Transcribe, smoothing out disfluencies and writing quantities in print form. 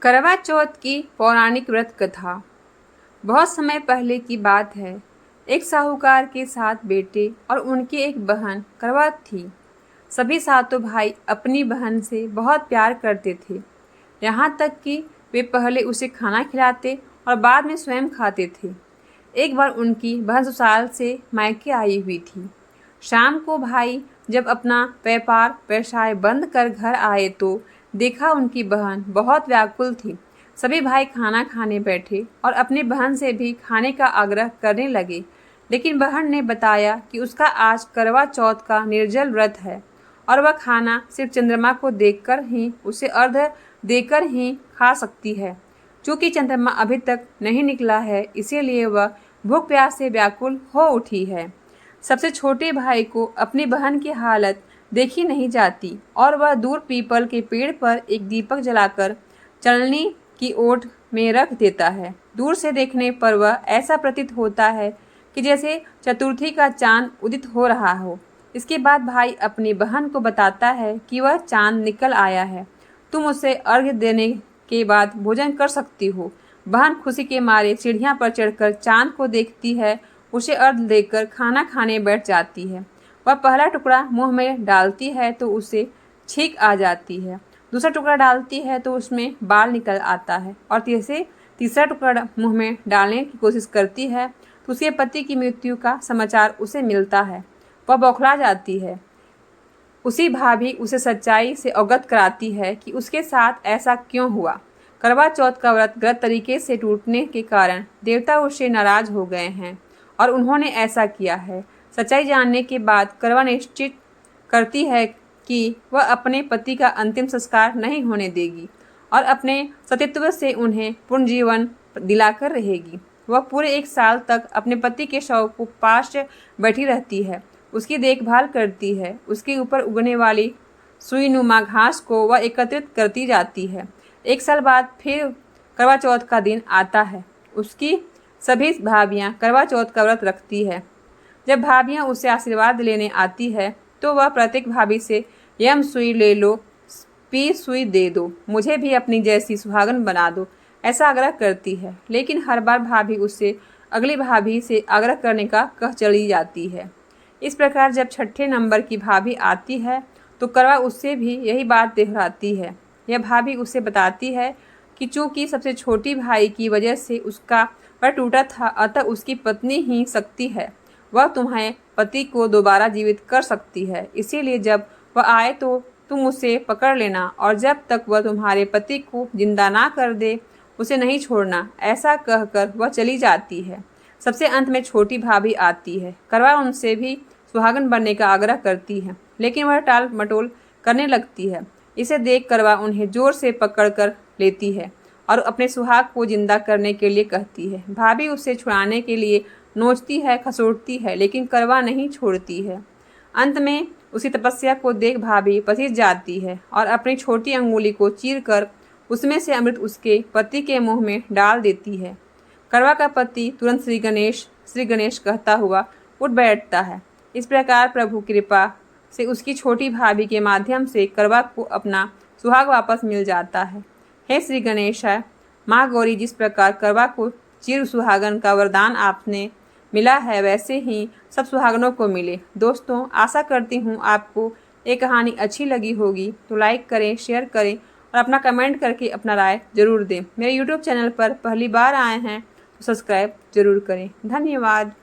करवा चौथ की पौराणिक व्रत कथा। बहुत समय पहले की बात है। एक साहूकार के 7 बेटे और उनकी एक बहन करवा थी। सभी सातों भाई अपनी बहन से बहुत प्यार करते थे, यहाँ तक कि वे पहले उसे खाना खिलाते और बाद में स्वयं खाते थे। एक बार उनकी बहन ससुराल से मायके आई हुई थी। शाम को भाई जब अपना व्यापार व्यवसाय बंद कर घर आए तो देखा उनकी बहन बहुत व्याकुल थी। सभी भाई खाना खाने बैठे और अपनी बहन से भी खाने का आग्रह करने लगे, लेकिन बहन ने बताया कि उसका आज करवा चौथ का निर्जल व्रत है और वह खाना सिर्फ चंद्रमा को देखकर ही, उसे अर्घ्य देकर ही खा सकती है। चूँकि चंद्रमा अभी तक नहीं निकला है, इसीलिए वह भूख प्यास से व्याकुल हो उठी है। सबसे छोटे भाई को अपनी बहन की हालत देखी नहीं जाती और वह दूर पीपल के पेड़ पर एक दीपक जलाकर चलनी की ओट में रख देता है। दूर से देखने पर वह ऐसा प्रतीत होता है कि जैसे चतुर्थी का चांद उदित हो रहा हो। इसके बाद भाई अपनी बहन को बताता है कि वह चांद निकल आया है, तुम उसे अर्घ्य देने के बाद भोजन कर सकती हो। बहन खुशी के मारे सीढ़ियां पर चढ़कर चांद को देखती है, उसे अर्घ्य देकर खाना खाने बैठ जाती है। वह पहला टुकड़ा मुंह में डालती है तो उसे छींक आ जाती है, दूसरा टुकड़ा डालती है तो उसमें बाल निकल आता है और तीसरा टुकड़ा मुंह में डालने की कोशिश करती है तो उसके पति की मृत्यु का समाचार उसे मिलता है। वह बौखला जाती है। उसी भाभी उसे सच्चाई से अवगत कराती है कि उसके साथ ऐसा क्यों हुआ। करवा चौथ का व्रत गलत तरीके से टूटने के कारण देवता उससे नाराज हो गए हैं और उन्होंने ऐसा किया है। सच्चाई जानने के बाद करवा निश्चित करती है कि वह अपने पति का अंतिम संस्कार नहीं होने देगी और अपने सतीत्व से उन्हें पूर्ण जीवन दिलाकर रहेगी। वह पूरे 1 साल तक अपने पति के शव को पास बैठी रहती है, उसकी देखभाल करती है। उसके ऊपर उगने वाली सुईनुमा घास को वह एकत्रित करती जाती है। 1 साल बाद फिर करवा चौथ का दिन आता है। उसकी सभी भाभियाँ करवा चौथ का व्रत रखती है। जब भाभियाँ उसे आशीर्वाद लेने आती है तो वह प्रत्येक भाभी से यम सुई ले लो, पी सुई दे दो, मुझे भी अपनी जैसी सुहागन बना दो, ऐसा आग्रह करती है। लेकिन हर बार भाभी उससे अगली भाभी से आग्रह करने का कह चली जाती है। इस प्रकार जब 6ठे नंबर की भाभी आती है तो करवा उससे भी यही बात दोहराती है। यह भाभी उसे बताती है कि चूँकि सबसे छोटी भाई की वजह से उसका व्रत टूटा था, अतः उसकी पत्नी ही शक्ति है, वह तुम्हारे पति को दोबारा जीवित कर सकती है। इसीलिए जब वह आए तो तुम उसे पकड़ लेना और जब तक वह तुम्हारे पति को जिंदा ना कर दे उसे नहीं छोड़ना। ऐसा कहकर वह चली जाती है। सबसे अंत में छोटी भाभी आती है। करवा उनसे भी सुहागन बनने का आग्रह करती है, लेकिन वह टाल मटोल करने लगती है। इसे देख करवा उन्हें जोर से पकड़ कर लेती है और अपने सुहाग को जिंदा करने के लिए कहती है। भाभी उसे छुड़ाने के लिए नोचती है, खसोटती है, लेकिन करवा नहीं छोड़ती है। अंत में उसकी तपस्या को देख भाभी पसीज जाती है और अपनी छोटी अंगुली को चीरकर उसमें से अमृत उसके पति के मुंह में डाल देती है। करवा का पति तुरंत श्री गणेश कहता हुआ उठ बैठता है। इस प्रकार प्रभु कृपा से उसकी छोटी भाभी के माध्यम से करवा को अपना सुहाग वापस मिल जाता है। हे श्री गणेश, माँ गौरी, जिस प्रकार करवा को चिर सुहागन का वरदान आपने मिला है, वैसे ही सब सुहागनों को मिले। दोस्तों, आशा करती हूँ आपको ये कहानी अच्छी लगी होगी, तो लाइक करें, शेयर करें और अपना कमेंट करके अपना राय जरूर दें। मेरे YouTube चैनल पर पहली बार आए हैं तो सब्सक्राइब जरूर करें। धन्यवाद।